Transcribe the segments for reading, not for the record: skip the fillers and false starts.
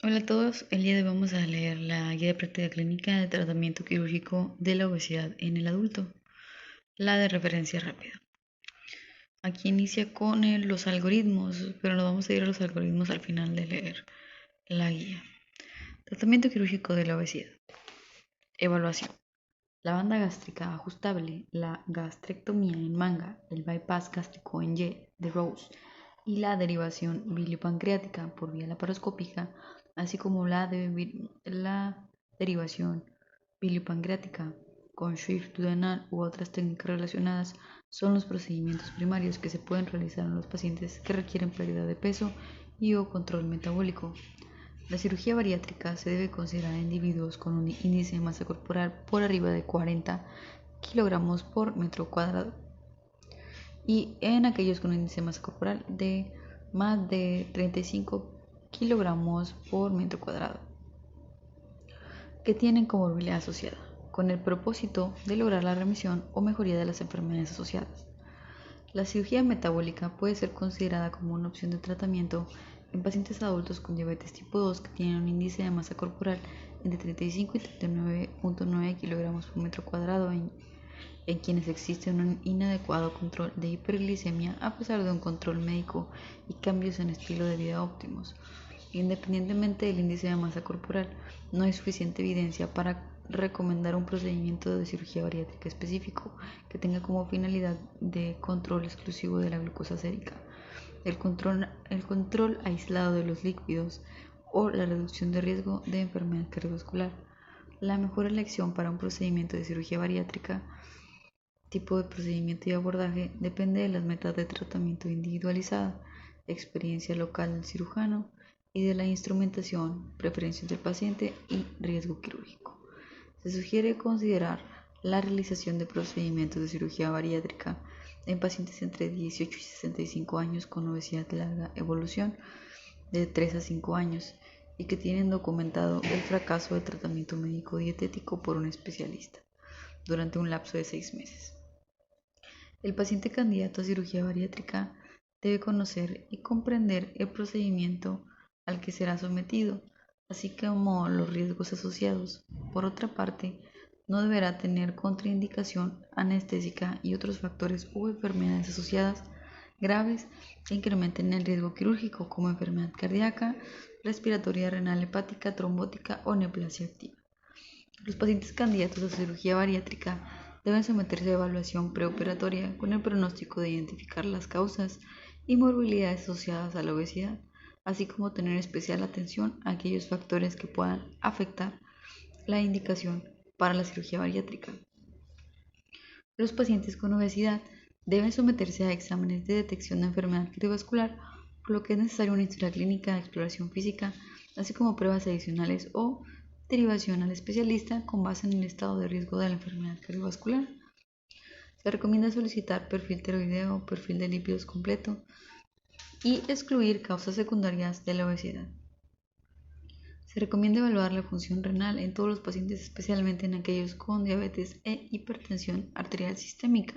Hola a todos, el día de hoy vamos a leer la guía de práctica clínica de tratamiento quirúrgico de la obesidad en el adulto, la de referencia rápida. Aquí inicia con los algoritmos, pero nos vamos a ir a los algoritmos al final de leer la guía. Tratamiento quirúrgico de la obesidad. Evaluación. La banda gástrica ajustable, la gastrectomía en manga, el bypass gástrico en Y de Rose y la derivación biliopancreática por vía laparoscópica, así como la derivación biliopancreática con Swift duodenal u otras técnicas relacionadas, son los procedimientos primarios que se pueden realizar en los pacientes que requieren pérdida de peso y o control metabólico. La cirugía bariátrica se debe considerar en individuos con un índice de masa corporal por arriba de 40 kilogramos por metro cuadrado y en aquellos con un índice de masa corporal de más de 35 kilogramos por metro cuadrado que tienen comorbilidad asociada, con el propósito de lograr la remisión o mejoría de las enfermedades asociadas. La cirugía metabólica puede ser considerada como una opción de tratamiento en pacientes adultos con diabetes tipo 2 que tienen un índice de masa corporal entre 35 y 39.9 kilogramos por metro cuadrado en quienes existe un inadecuado control de hiperglicemia a pesar de un control médico y cambios en estilo de vida óptimos. Independientemente del índice de masa corporal, no hay suficiente evidencia para recomendar un procedimiento de cirugía bariátrica específico que tenga como finalidad de control exclusivo de la glucosa sérica, el control aislado de los líquidos o la reducción de riesgo de enfermedad cardiovascular. La mejor elección para un procedimiento de cirugía bariátrica, tipo de procedimiento y abordaje, depende de las metas de tratamiento individualizada, experiencia local del cirujano y de la instrumentación, preferencias del paciente y riesgo quirúrgico. Se sugiere considerar la realización de procedimientos de cirugía bariátrica en pacientes entre 18 y 65 años con obesidad de larga evolución de 3 a 5 años y que tienen documentado el fracaso de tratamiento médico dietético por un especialista durante un lapso de 6 meses. El paciente candidato a cirugía bariátrica debe conocer y comprender el procedimiento al que será sometido, así como los riesgos asociados. Por otra parte, no deberá tener contraindicación anestésica y otros factores u enfermedades asociadas graves que incrementen el riesgo quirúrgico, como enfermedad cardíaca, respiratoria, renal, hepática, trombótica o neoplasia activa. Los pacientes candidatos a cirugía bariátrica deben someterse a evaluación preoperatoria con el pronóstico de identificar las causas y morbilidades asociadas a la obesidad, así como tener especial atención a aquellos factores que puedan afectar la indicación para la cirugía bariátrica. Los pacientes con obesidad deben someterse a exámenes de detección de enfermedad cardiovascular, por lo que es necesaria una historia clínica de exploración física, así como pruebas adicionales o derivación al especialista con base en el estado de riesgo de la enfermedad cardiovascular. Se recomienda solicitar perfil tiroideo, perfil de lípidos completo y excluir causas secundarias de la obesidad. Se recomienda evaluar la función renal en todos los pacientes, especialmente en aquellos con diabetes e hipertensión arterial sistémica.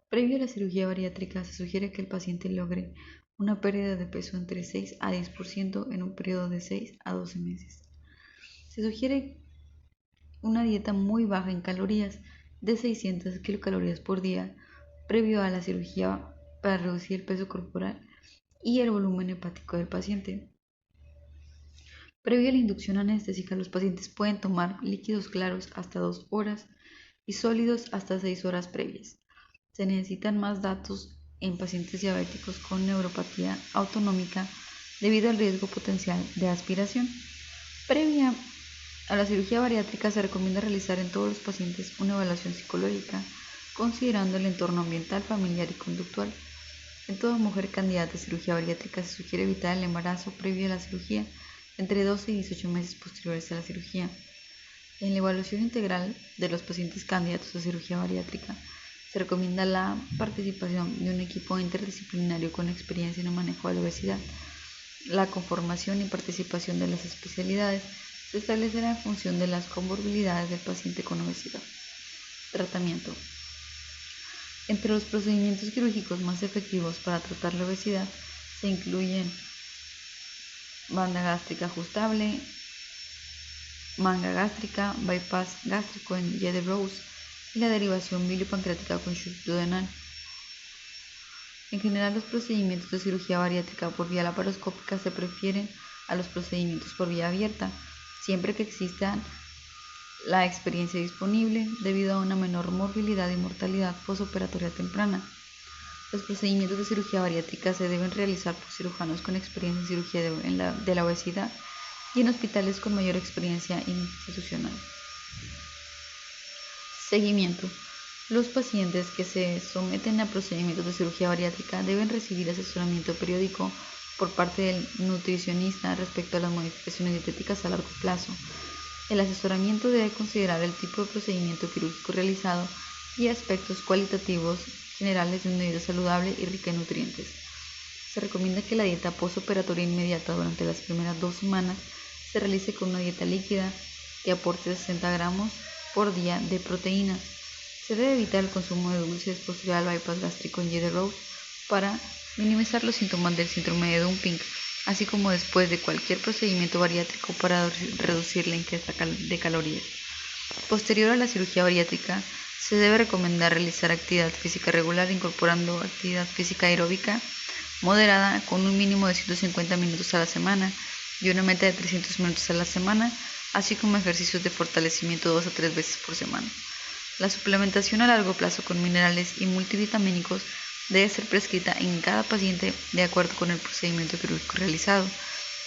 Previo a la cirugía bariátrica, se sugiere que el paciente logre una pérdida de peso entre 6 a 10% en un periodo de 6 a 12 meses. Se sugiere una dieta muy baja en calorías, de 600 kilocalorías por día, previo a la cirugía para reducir el peso corporal y el volumen hepático del paciente. Previo a la inducción anestésica, los pacientes pueden tomar líquidos claros hasta 2 horas y sólidos hasta 6 horas previas. Se necesitan más datos en pacientes diabéticos con neuropatía autonómica debido al riesgo potencial de aspiración. Previa a la cirugía bariátrica se recomienda realizar en todos los pacientes una evaluación psicológica, considerando el entorno ambiental, familiar y conductual. En toda mujer candidata a cirugía bariátrica se sugiere evitar el embarazo previo a la cirugía entre 12 y 18 meses posteriores a la cirugía. En la evaluación integral de los pacientes candidatos a cirugía bariátrica se recomienda la participación de un equipo interdisciplinario con experiencia en el manejo de la obesidad. La conformación y participación de las especialidades se establecerá en función de las comorbilidades del paciente con obesidad. Tratamiento. Entre los procedimientos quirúrgicos más efectivos para tratar la obesidad se incluyen banda gástrica ajustable, manga gástrica, bypass gástrico en Jede-Rose y la derivación biliopancreática con shunt duodenal. En general, los procedimientos de cirugía bariátrica por vía laparoscópica se prefieren a los procedimientos por vía abierta, siempre que exista la experiencia disponible debido a una menor morbilidad y mortalidad postoperatoria temprana. Los procedimientos de cirugía bariátrica se deben realizar por cirujanos con experiencia en cirugía de la obesidad y en hospitales con mayor experiencia institucional. Seguimiento. Los pacientes que se someten a procedimientos de cirugía bariátrica deben recibir asesoramiento periódico por parte del nutricionista respecto a las modificaciones dietéticas a largo plazo. El asesoramiento debe considerar el tipo de procedimiento quirúrgico realizado y aspectos cualitativos generales de una vida saludable y rica en nutrientes. Se recomienda que la dieta postoperatoria inmediata durante las primeras 2 semanas se realice con una dieta líquida que aporte 60 gramos por día de proteínas. Se debe evitar el consumo de dulces posterior al bypass gástrico en Jede-Rose para minimizar los síntomas del síndrome de dumping, así como después de cualquier procedimiento bariátrico para reducir la ingesta de calorías. Posterior a la cirugía bariátrica, se debe recomendar realizar actividad física regular incorporando actividad física aeróbica moderada con un mínimo de 150 minutos a la semana y una meta de 300 minutos a la semana, así como ejercicios de fortalecimiento 2 a 3 veces por semana. La suplementación a largo plazo con minerales y multivitamínicos debe ser prescrita en cada paciente de acuerdo con el procedimiento quirúrgico realizado.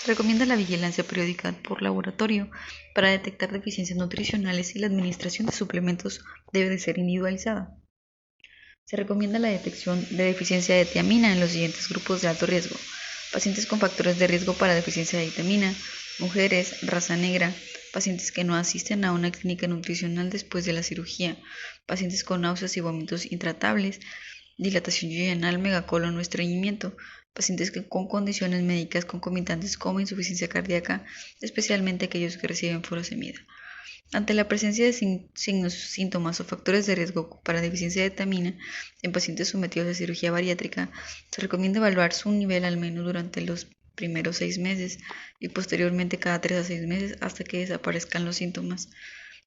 Se recomienda la vigilancia periódica por laboratorio para detectar deficiencias nutricionales y la administración de suplementos debe de ser individualizada. Se recomienda la detección de deficiencia de tiamina en los siguientes grupos de alto riesgo: pacientes con factores de riesgo para deficiencia de vitamina, mujeres, raza negra, pacientes que no asisten a una clínica nutricional después de la cirugía, pacientes con náuseas y vómitos intratables, dilatación yeyunal, megacolon o estreñimiento, pacientes con condiciones médicas concomitantes como insuficiencia cardíaca, especialmente aquellos que reciben furosemida. Ante la presencia de signos, síntomas o factores de riesgo para deficiencia de tiamina en pacientes sometidos a cirugía bariátrica, se recomienda evaluar su nivel al menos durante los primeros 6 meses y posteriormente cada 3 a 6 meses hasta que desaparezcan los síntomas.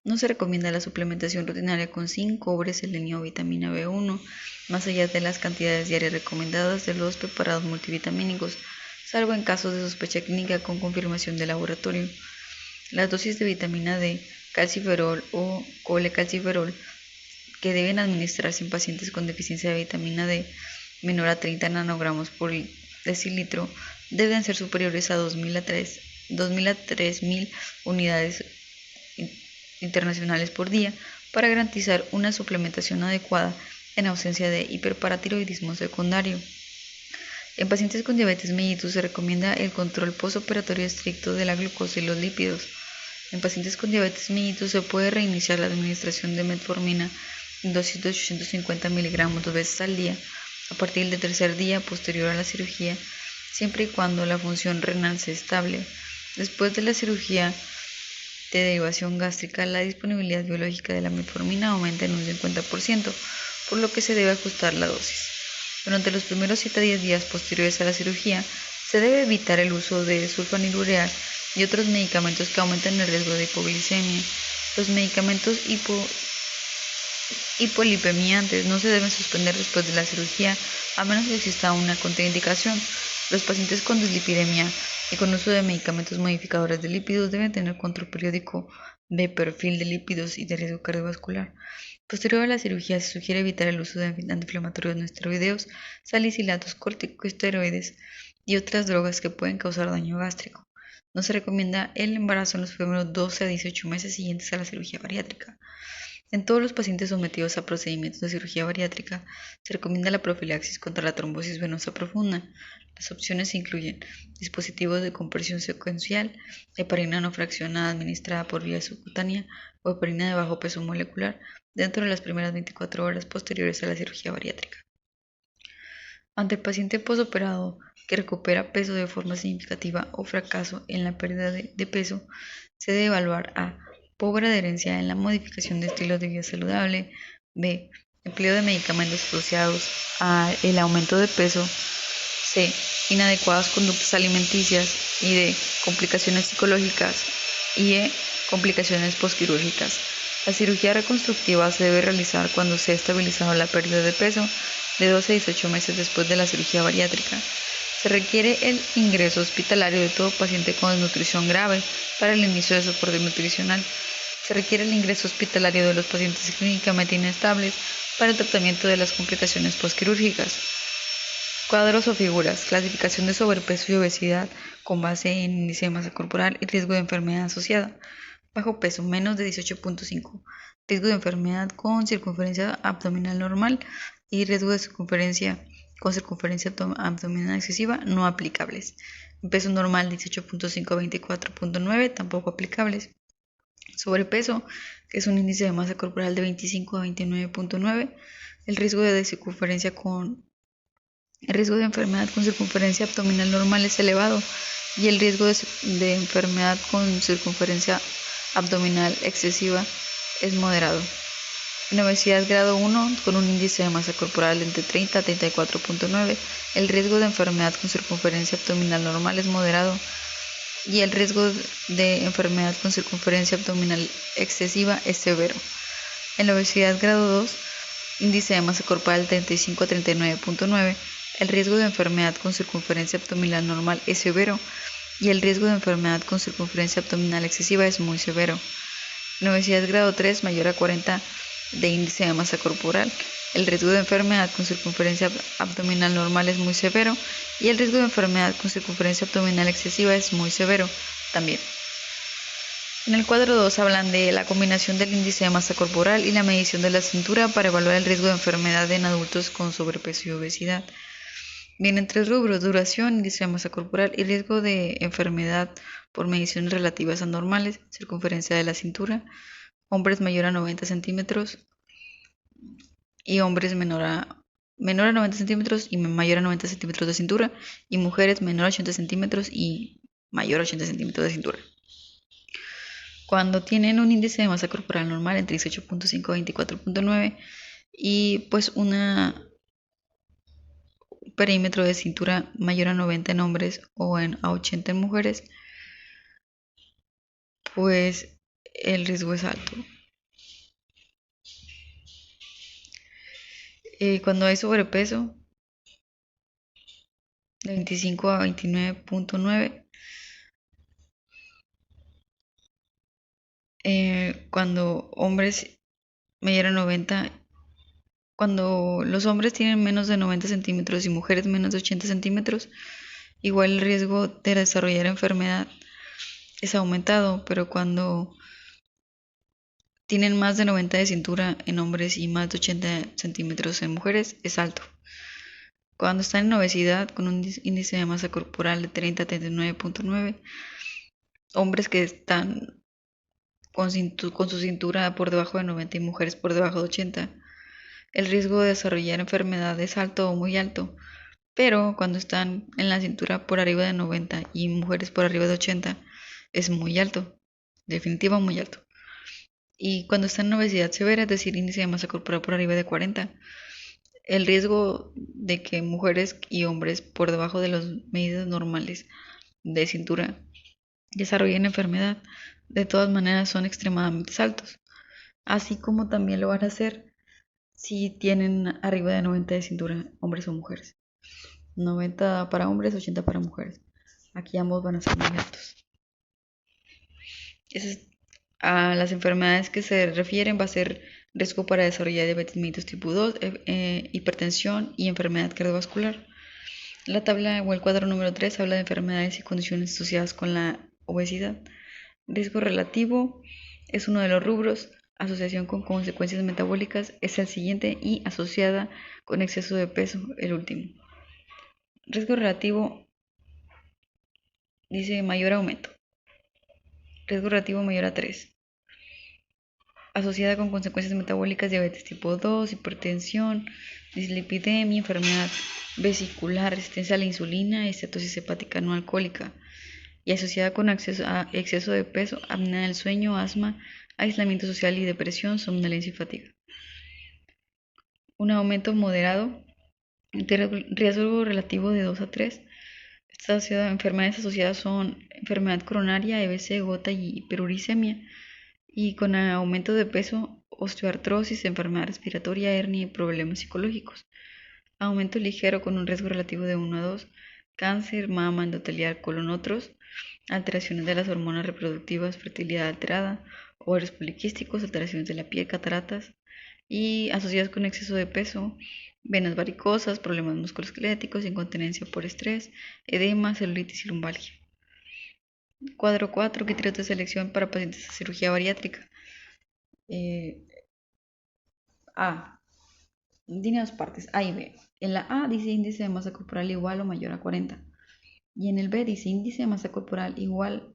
No se recomienda la suplementación rutinaria con zinc, cobre, selenio o vitamina B1, más allá de las cantidades diarias recomendadas de los preparados multivitamínicos, salvo en casos de sospecha clínica con confirmación de laboratorio. Las dosis de vitamina D, calciferol o colecalciferol que deben administrarse en pacientes con deficiencia de vitamina D menor a 30 nanogramos por decilitro deben ser superiores a 2.000 a 3.000 unidades internacionales por día para garantizar una suplementación adecuada en ausencia de hiperparatiroidismo secundario. En pacientes con diabetes mellitus se recomienda el control postoperatorio estricto de la glucosa y los lípidos. En pacientes con diabetes mellitus se puede reiniciar la administración de metformina en dosis de 850 miligramos 2 veces al día a partir del tercer día posterior a la cirugía, siempre y cuando la función renal sea estable. Después de la cirugía de derivación gástrica, la disponibilidad biológica de la metformina aumenta en un 50%, por lo que se debe ajustar la dosis. Durante los primeros 7 a 10 días posteriores a la cirugía, se debe evitar el uso de sulfonilureas y otros medicamentos que aumentan el riesgo de hipoglicemia. Los medicamentos hipolipemiantes no se deben suspender después de la cirugía, a menos que exista una contraindicación. Los pacientes con dislipidemia y con uso de medicamentos modificadores de lípidos deben tener control periódico de perfil de lípidos y de riesgo cardiovascular. Posterior a la cirugía, se sugiere evitar el uso de antiinflamatorios no esteroideos, salicilatos, corticosteroides y otras drogas que pueden causar daño gástrico. No se recomienda el embarazo en los primeros 12 a 18 meses siguientes a la cirugía bariátrica. En todos los pacientes sometidos a procedimientos de cirugía bariátrica, se recomienda la profilaxis contra la trombosis venosa profunda. Las opciones incluyen dispositivos de compresión secuencial, heparina no fraccionada administrada por vía subcutánea o heparina de bajo peso molecular dentro de las primeras 24 horas posteriores a la cirugía bariátrica. Ante el paciente postoperado que recupera peso de forma significativa o fracaso en la pérdida de peso, se debe evaluar a pobre adherencia en la modificación de estilos de vida saludable, b. empleo de medicamentos asociados al aumento de peso, C. Inadecuadas conductas alimenticias. Y D. Complicaciones psicológicas. Y E. Complicaciones postquirúrgicas. La cirugía reconstructiva se debe realizar cuando se ha estabilizado la pérdida de peso de 12 a 18 meses después de la cirugía bariátrica. Se requiere el ingreso hospitalario de todo paciente con desnutrición grave para el inicio de soporte nutricional. Se requiere el ingreso hospitalario de los pacientes clínicamente inestables para el tratamiento de las complicaciones postquirúrgicas. Cuadros o figuras. Clasificación de sobrepeso y obesidad con base en índice de masa corporal y riesgo de enfermedad asociada. Bajo peso, menos de 18.5. Riesgo de enfermedad con circunferencia abdominal normal y riesgo de circunferencia con circunferencia abdominal excesiva no aplicables. Peso normal 18.5 a 24.9 tampoco aplicables. Sobrepeso, que es un índice de masa corporal de 25 a 29.9. El riesgo de enfermedad con circunferencia abdominal normal es elevado y el riesgo de enfermedad con circunferencia abdominal excesiva es moderado. En obesidad grado 1 con un índice de masa corporal entre 30 a 34.9, el riesgo de enfermedad con circunferencia abdominal normal es moderado y el riesgo de enfermedad con circunferencia abdominal excesiva es severo. En la obesidad grado 2, índice de masa corporal 35 a 39.9, el riesgo de enfermedad con circunferencia abdominal normal es severo y el riesgo de enfermedad con circunferencia abdominal excesiva es muy severo. En obesidad grado 3 mayor a 40 de índice de masa corporal, el riesgo de enfermedad con circunferencia abdominal normal es muy severo y el riesgo de enfermedad con circunferencia abdominal excesiva es muy severo también. En el cuadro 2 hablan de la combinación del índice de masa corporal y la medición de la cintura para evaluar el riesgo de enfermedad en adultos con sobrepeso y obesidad. Vienen 3 rubros: duración, índice de masa corporal y riesgo de enfermedad por mediciones relativas anormales, circunferencia de la cintura, hombres mayor a 90 centímetros y hombres menor a 90 centímetros y mayor a 90 centímetros de cintura, y mujeres menor a 80 centímetros y mayor a 80 centímetros de cintura. Cuando tienen un índice de masa corporal normal entre 18.5 a 24.9 y pues un perímetro de cintura mayor a 90 en hombres o a 80 en mujeres, pues el riesgo es alto. Cuando hay sobrepeso de 25 a 29.9, cuando hombres mayor a 90, cuando los hombres tienen menos de 90 centímetros y mujeres menos de 80 centímetros, igual el riesgo de desarrollar enfermedad es aumentado, pero cuando tienen más de 90 de cintura en hombres y más de 80 centímetros en mujeres es alto. Cuando están en obesidad con un índice de masa corporal de 30 a 39.9, hombres que están con su cintura por debajo de 90 y mujeres por debajo de 80, el riesgo de desarrollar enfermedad es alto o muy alto. Pero cuando están en la cintura por arriba de 90 y mujeres por arriba de 80 es muy alto, definitivo muy alto. Y cuando están en obesidad severa, es decir, índice de masa corporal por arriba de 40, el riesgo de que mujeres y hombres por debajo de las medidas normales de cintura desarrollen enfermedad, de todas maneras son extremadamente altos, así como también lo van a hacer si tienen arriba de 90 de cintura, hombres o mujeres. 90 para hombres, 80 para mujeres. Aquí ambos van a ser muy altos. A las enfermedades que se refieren va a ser riesgo para desarrollar diabetes mellitus tipo 2, hipertensión y enfermedad cardiovascular. La tabla o el cuadro número 3 habla de enfermedades y condiciones asociadas con la obesidad. Riesgo relativo es uno de los rubros. Asociación con consecuencias metabólicas es el siguiente y asociada con exceso de peso el último. Riesgo relativo dice mayor aumento. Riesgo relativo mayor a 3. Asociada con consecuencias metabólicas, diabetes tipo 2, hipertensión, dislipidemia, enfermedad vesicular, resistencia a la insulina y cetosis hepática no alcohólica. Y asociada con exceso de peso, apnea del sueño, asma, aislamiento social y depresión, somnolencia y fatiga. Un aumento moderado Riesgo relativo de 2 a 3. Estas enfermedades asociadas son enfermedad coronaria, EBC, gota y hiperuricemia. Y con aumento de peso, osteoartrosis, enfermedad respiratoria, hernia y problemas psicológicos. Aumento ligero con un riesgo relativo de 1 a 2. Cáncer, mama, endotelial, colon, otros. Alteraciones de las hormonas reproductivas, fertilidad alterada, ovarios poliquísticos, alteraciones de la piel, cataratas. Y asociadas con exceso de peso, venas varicosas, problemas musculoesqueléticos, incontinencia por estrés, edema, celulitis y lumbalgia. Cuadro 4. Criterios de selección para pacientes de cirugía bariátrica. A. Tiene dos partes, A y B. En la A dice índice de masa corporal igual o mayor a 40. Y en el B dice índice de masa corporal igual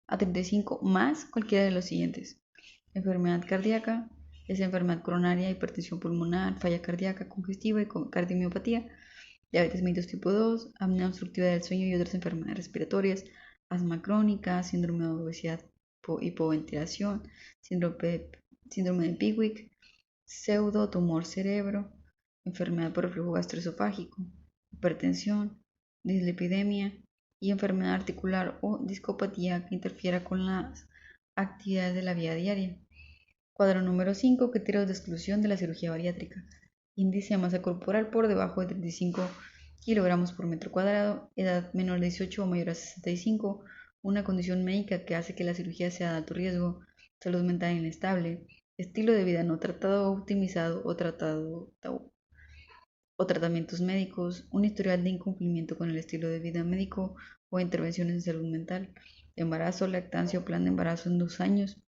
a 35 más cualquiera de los siguientes. Enfermedad cardíaca, es enfermedad coronaria, hipertensión pulmonar, falla cardíaca, congestiva y cardiomiopatía, diabetes mellitus tipo 2, apnea obstructiva del sueño y otras enfermedades respiratorias, asma crónica, síndrome de obesidad, hipoventilación, síndrome de Pickwick, pseudo tumor cerebro, enfermedad por reflujo gastroesofágico, hipertensión, dislipidemia y enfermedad articular o discopatía que interfiera con las actividades de la vida diaria. Cuadro número 5. Criterios de exclusión de la cirugía bariátrica. Índice de masa corporal por debajo de 35 kilogramos por metro cuadrado, edad menor de 18 o mayor a 65, una condición médica que hace que la cirugía sea de alto riesgo, salud mental inestable, estilo de vida no tratado o optimizado o tratamientos médicos, un historial de incumplimiento con el estilo de vida médico o intervenciones en salud mental, embarazo, lactancia o plan de embarazo en 2 años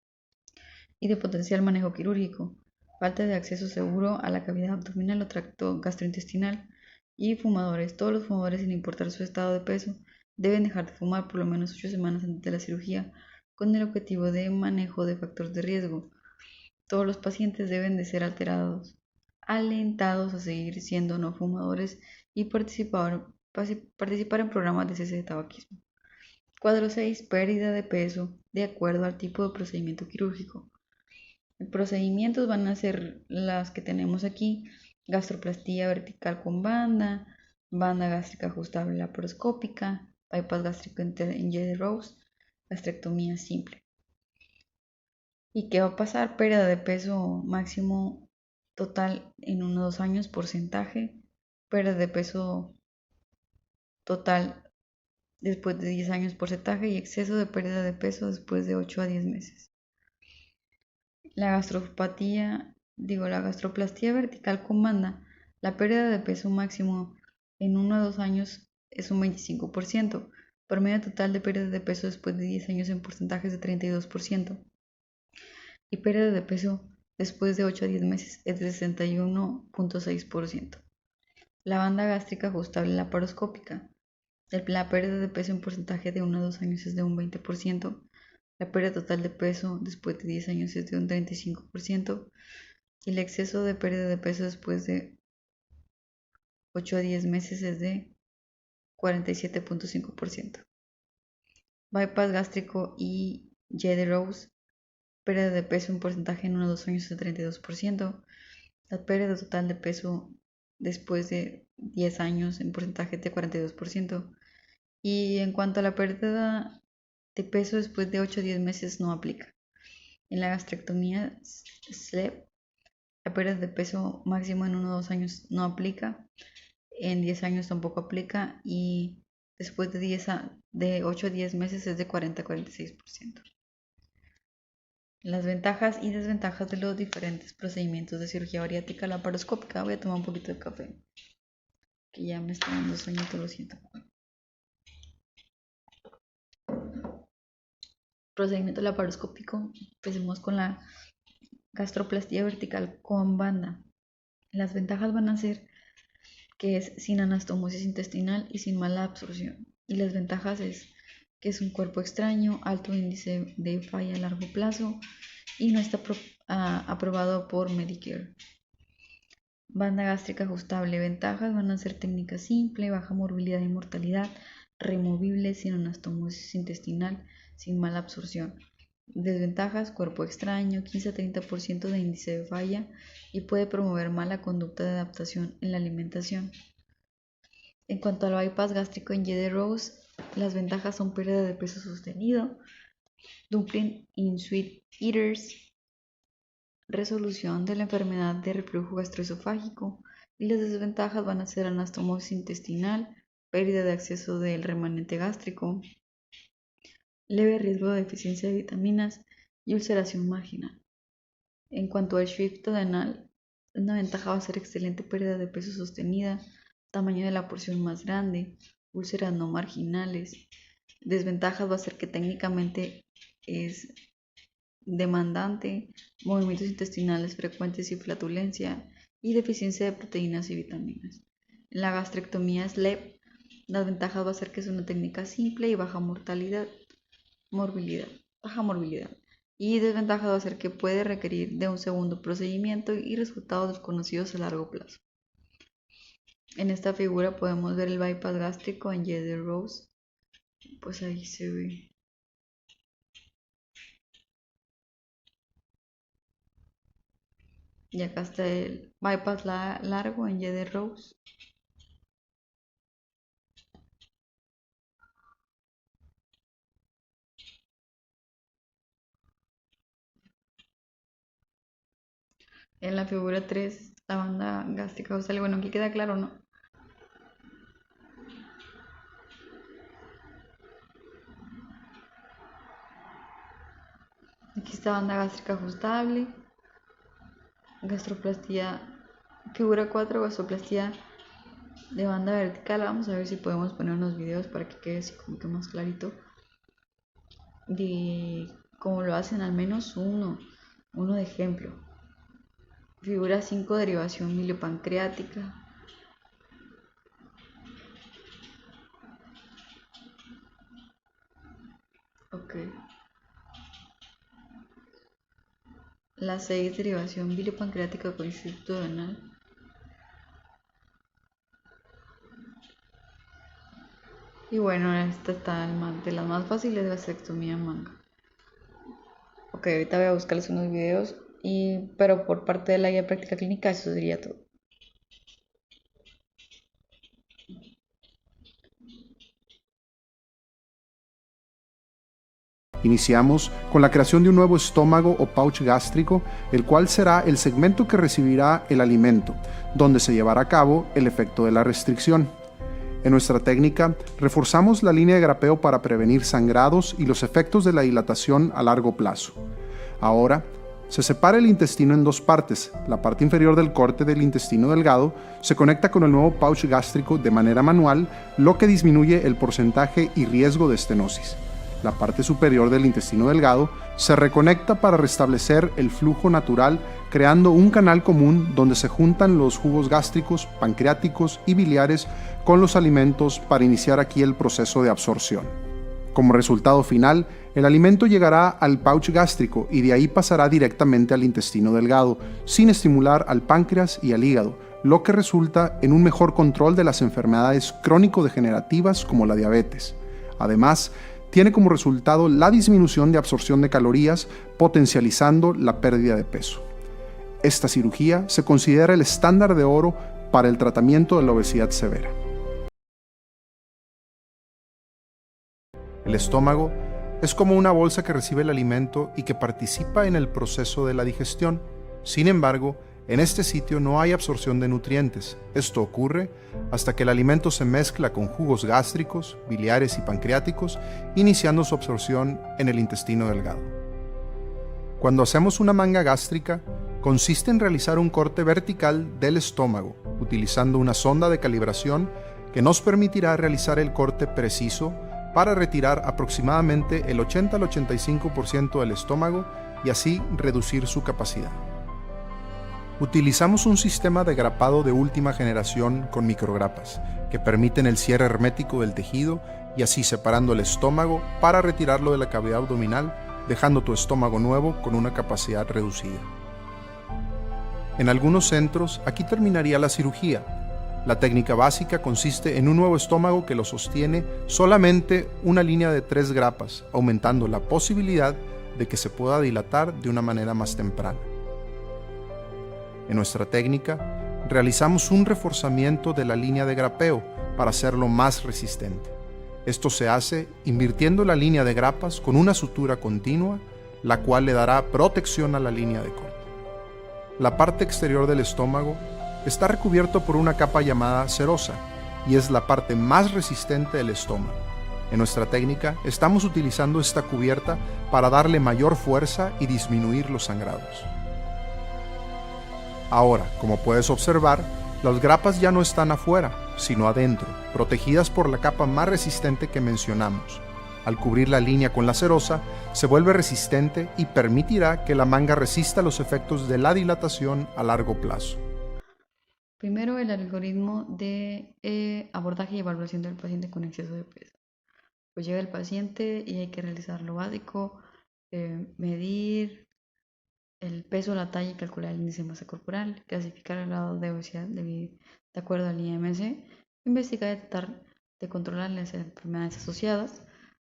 y de potencial manejo quirúrgico, falta de acceso seguro a la cavidad abdominal o tracto gastrointestinal y fumadores. Todos los fumadores, sin importar su estado de peso, deben dejar de fumar por lo menos 8 semanas antes de la cirugía con el objetivo de manejo de factores de riesgo. Todos los pacientes deben de ser alentados a seguir siendo no fumadores y participar en programas de cese de tabaquismo. Cuadro 6. Pérdida de peso de acuerdo al tipo de procedimiento quirúrgico. Los procedimientos van a ser las que tenemos aquí: gastroplastía vertical con banda, banda gástrica ajustable laparoscópica, bypass gástrico en J.D. Rose, gastrectomía simple. ¿Y qué va a pasar? Pérdida de peso máximo total en 1 o 2 años, porcentaje. Pérdida de peso total después de 10 años, porcentaje. Y exceso de pérdida de peso después de 8 a 10 meses. La gastroplastía vertical con banda, la pérdida de peso máximo en 1 a 2 años es un 25%. Promedio total de pérdida de peso después de 10 años en porcentajes de 32%. Y pérdida de peso después de 8 a 10 meses es de 61.6%. La banda gástrica ajustable laparoscópica, la pérdida de peso en porcentaje de 1 a 2 años es de un 20%. La pérdida total de peso después de 10 años es de un 35%. Y el exceso de pérdida de peso después de 8 a 10 meses es de 47.5%. Bypass gástrico y J.D. Rose, pérdida de peso en porcentaje en 1 a 2 años es de 32%. La pérdida total de peso después de 10 años en porcentaje de 42%. Y en cuanto a la pérdida de peso después de 8 a 10 meses no aplica. En la gastrectomía SLEP, la pérdida de peso máximo en 1 o 2 años no aplica, en 10 años tampoco aplica y después de 8 a 10 meses es de 40 a 46%. Las ventajas y desventajas de los diferentes procedimientos de cirugía bariátrica laparoscópica. Voy a tomar un poquito de café, que ya me está dando sueño, lo siento. Procedimiento laparoscópico. Empecemos con la gastroplastía vertical con banda. Las ventajas van a ser que es sin anastomosis intestinal y sin mala absorción. Y las ventajas es que es un cuerpo extraño, alto índice de falla a largo plazo y no está aprobado por Medicare. Banda gástrica ajustable. Ventajas van a ser técnica simple, baja morbilidad y mortalidad, removible, sin anastomosis intestinal, sin mala absorción. Desventajas: cuerpo extraño, 15 a 30% de índice de falla y puede promover mala conducta de adaptación en la alimentación. En cuanto al bypass gástrico en Y de Rose, las ventajas son pérdida de peso sostenido, dumpling in sweet eaters, resolución de la enfermedad de reflujo gastroesofágico, y las desventajas van a ser anastomosis intestinal, pérdida de acceso del remanente gástrico, leve riesgo de deficiencia de vitaminas y ulceración marginal. En cuanto al shift duodenal, una ventaja va a ser excelente pérdida de peso sostenida, tamaño de la porción más grande, úlceras no marginales. Desventajas va a ser que técnicamente es demandante, movimientos intestinales frecuentes y flatulencia, y deficiencia de proteínas y vitaminas. En la gastrectomía SLEP, las ventajas va a ser que es una técnica simple y baja morbilidad. Y desventajas va a ser que puede requerir de un segundo procedimiento y resultados desconocidos a largo plazo. En esta figura podemos ver el bypass gástrico en Y de Rose. Pues ahí se ve. Y acá está el bypass largo en Y de Rose. En la figura 3, la banda gástrica causal. Bueno, aquí queda claro, ¿no? Aquí está banda gástrica ajustable. Gastroplastía, figura 4, gastroplastía de banda vertical. Vamos a ver si podemos poner unos videos para que quede así como que más clarito de cómo lo hacen, al menos uno de ejemplo. Figura 5, derivación miliopancreática. Ok. La 6, derivación biliopancreática con shift duodenal. Y bueno, esta está de las más fáciles, de gastrectomía en manga. Ok, ahorita voy a buscarles unos videos, pero por parte de la guía práctica clínica eso sería todo. Iniciamos con la creación de un nuevo estómago o pouch gástrico, el cual será el segmento que recibirá el alimento, donde se llevará a cabo el efecto de la restricción. En nuestra técnica, reforzamos la línea de grapeo para prevenir sangrados y los efectos de la dilatación a largo plazo. Ahora, se separa el intestino en dos partes. La parte inferior del corte del intestino delgado se conecta con el nuevo pouch gástrico de manera manual, lo que disminuye el porcentaje y riesgo de estenosis. La parte superior del intestino delgado se reconecta para restablecer el flujo natural, creando un canal común donde se juntan los jugos gástricos, pancreáticos y biliares con los alimentos para iniciar aquí el proceso de absorción. Como resultado final, el alimento llegará al pouch gástrico y de ahí pasará directamente al intestino delgado, sin estimular al páncreas y al hígado, lo que resulta en un mejor control de las enfermedades crónico-degenerativas como la diabetes. Además, tiene como resultado la disminución de absorción de calorías, potencializando la pérdida de peso. Esta cirugía se considera el estándar de oro para el tratamiento de la obesidad severa. El estómago es como una bolsa que recibe el alimento y que participa en el proceso de la digestión. Sin embargo, en este sitio no hay absorción de nutrientes. Esto ocurre hasta que el alimento se mezcla con jugos gástricos, biliares y pancreáticos, iniciando su absorción en el intestino delgado. Cuando hacemos una manga gástrica, consiste en realizar un corte vertical del estómago, utilizando una sonda de calibración que nos permitirá realizar el corte preciso para retirar aproximadamente el 80 al 85% del estómago y así reducir su capacidad. Utilizamos un sistema de grapado de última generación con micrograpas, que permiten el cierre hermético del tejido y así separando el estómago para retirarlo de la cavidad abdominal, dejando tu estómago nuevo con una capacidad reducida. En algunos centros, aquí terminaría la cirugía. La técnica básica consiste en un nuevo estómago que lo sostiene solamente una línea de 3 grapas, aumentando la posibilidad de que se pueda dilatar de una manera más temprana. En nuestra técnica, realizamos un reforzamiento de la línea de grapeo para hacerlo más resistente. Esto se hace invirtiendo la línea de grapas con una sutura continua, la cual le dará protección a la línea de corte. La parte exterior del estómago está recubierto por una capa llamada serosa y es la parte más resistente del estómago. En nuestra técnica estamos utilizando esta cubierta para darle mayor fuerza y disminuir los sangrados. Ahora, como puedes observar, las grapas ya no están afuera, sino adentro, protegidas por la capa más resistente que mencionamos. Al cubrir la línea con la serosa, se vuelve resistente y permitirá que la manga resista los efectos de la dilatación a largo plazo. Primero, el algoritmo de abordaje y evaluación del paciente con exceso de peso. Pues llega el paciente y hay que realizar lo básico, medir el peso, la talla y calcular el índice de masa corporal, clasificar el grado de obesidad de acuerdo al IMC, investigar y tratar de controlar las enfermedades asociadas.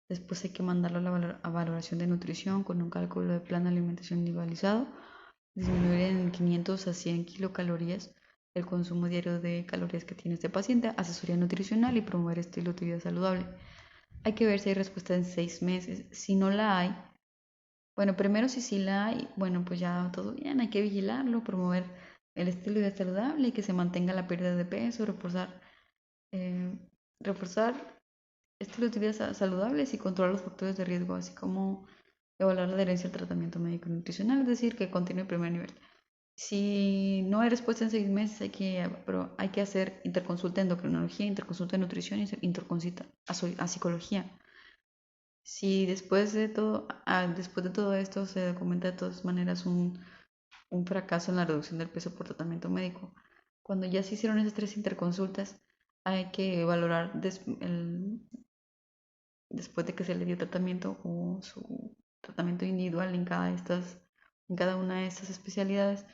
Después hay que mandarlo a valoración de nutrición con un cálculo de plan de alimentación individualizado, disminuir en 500 a 100 kilocalorías el consumo diario de calorías que tiene este paciente, asesoría nutricional y promover estilo de vida saludable. Hay que ver si hay respuesta en 6 meses. Si no la hay, bueno, primero si sí la hay, bueno, pues ya todo bien, hay que vigilarlo, promover el estilo de vida saludable y que se mantenga la pérdida de peso, reforzar estilos de vida saludables y controlar los factores de riesgo, así como evaluar la adherencia al tratamiento médico y nutricional, es decir, que continúe el primer nivel. Si no hay respuesta en 6 meses, hay que hacer interconsulta en endocrinología, interconsulta en nutrición y interconsulta a psicología. Si después de todo esto se documenta de todas maneras un fracaso en la reducción del peso por tratamiento médico, cuando ya se hicieron esas 3 interconsultas, hay que valorar después de que se le dio tratamiento o su tratamiento individual en cada una de estas especialidades,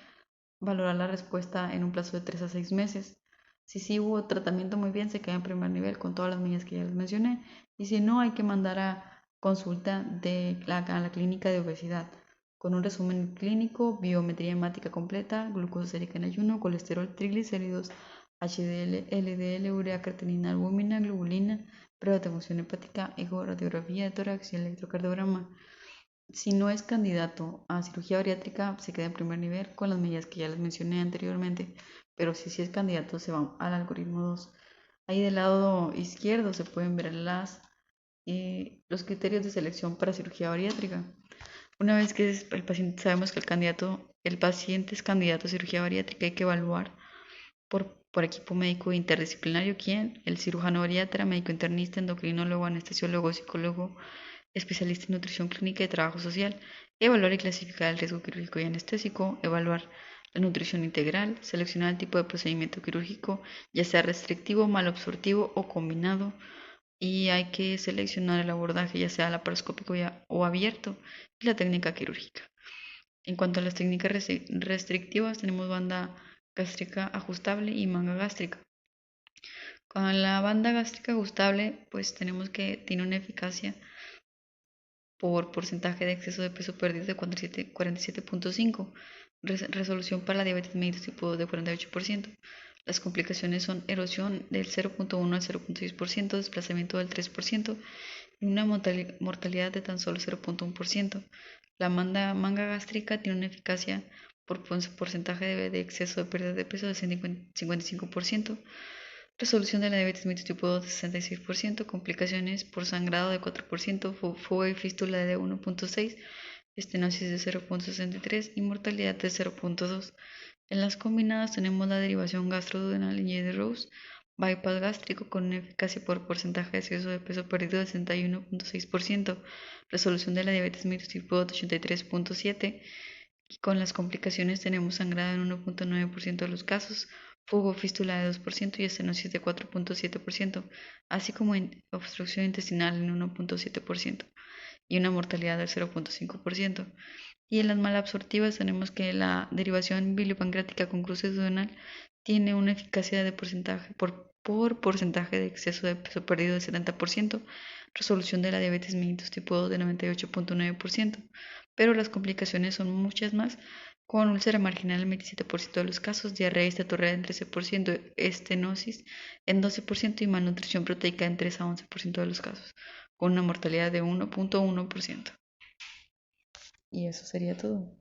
valorar la respuesta en un plazo de 3 a 6 meses. Si sí hubo tratamiento, muy bien, se queda en primer nivel con todas las medidas que ya les mencioné, y si no, hay que mandar a consulta a la clínica de obesidad con un resumen clínico, biometría hemática completa, glucosa sérica en ayuno, colesterol, triglicéridos, HDL, LDL, urea, creatinina, albúmina, globulina, prueba de función hepática, eco, radiografía de tórax y electrocardiograma. Si no es candidato a cirugía bariátrica, se queda en primer nivel con las medidas que ya les mencioné anteriormente, pero si sí es candidato, se va al algoritmo 2. Ahí del lado izquierdo se pueden ver los criterios de selección para cirugía bariátrica. Una vez que el paciente, sabemos que el paciente es candidato a cirugía bariátrica, hay que evaluar por equipo médico interdisciplinario, ¿quién? El cirujano bariatra, médico internista, endocrinólogo, anestesiólogo, psicólogo, especialista en nutrición clínica y trabajo social, evaluar y clasificar el riesgo quirúrgico y anestésico, evaluar la nutrición integral, seleccionar el tipo de procedimiento quirúrgico, ya sea restrictivo, malabsortivo o combinado, y hay que seleccionar el abordaje, ya sea laparoscópico o abierto, y la técnica quirúrgica. En cuanto a las técnicas restrictivas, tenemos banda gástrica ajustable y manga gástrica. Con la banda gástrica ajustable, pues tenemos que tiene una eficacia por porcentaje de exceso de peso perdido de 47.5, resolución para la diabetes mellitus tipo 2 de 48%. Las complicaciones son erosión del 0.1 al 0.6%, desplazamiento del 3% y una mortalidad de tan solo 0.1%. La manga gástrica tiene una eficacia por porcentaje de exceso de pérdida de peso de 55%, resolución de la diabetes mellitus tipo 2 de 66%, complicaciones por sangrado de 4%, fuga y fístula de 1.6%, estenosis de 0.63% y mortalidad de 0.2%. En las combinadas tenemos la derivación gastroduodenal y Rose, bypass gástrico con una eficacia por porcentaje de exceso de peso perdido de 61.6%, resolución de la diabetes mellitus tipo 2 de 83.7%, y con las complicaciones tenemos sangrado en 1.9% de los casos, fuga o fístula de 2% y estenosis de 4.7%, así como en obstrucción intestinal en 1.7% y una mortalidad del 0.5%. Y en las malabsortivas tenemos que la derivación biliopancreática con cruce duodenal tiene una eficacia de porcentaje por porcentaje de exceso de peso perdido de 70%, resolución de la diabetes mellitus tipo 2 de 98.9%, pero las complicaciones son muchas más, con úlcera marginal en 27% de los casos, diarrea estatorrea en 13%, estenosis en 12% y malnutrición proteica en 3 a 11% de los casos, con una mortalidad de 1.1%. Y eso sería todo.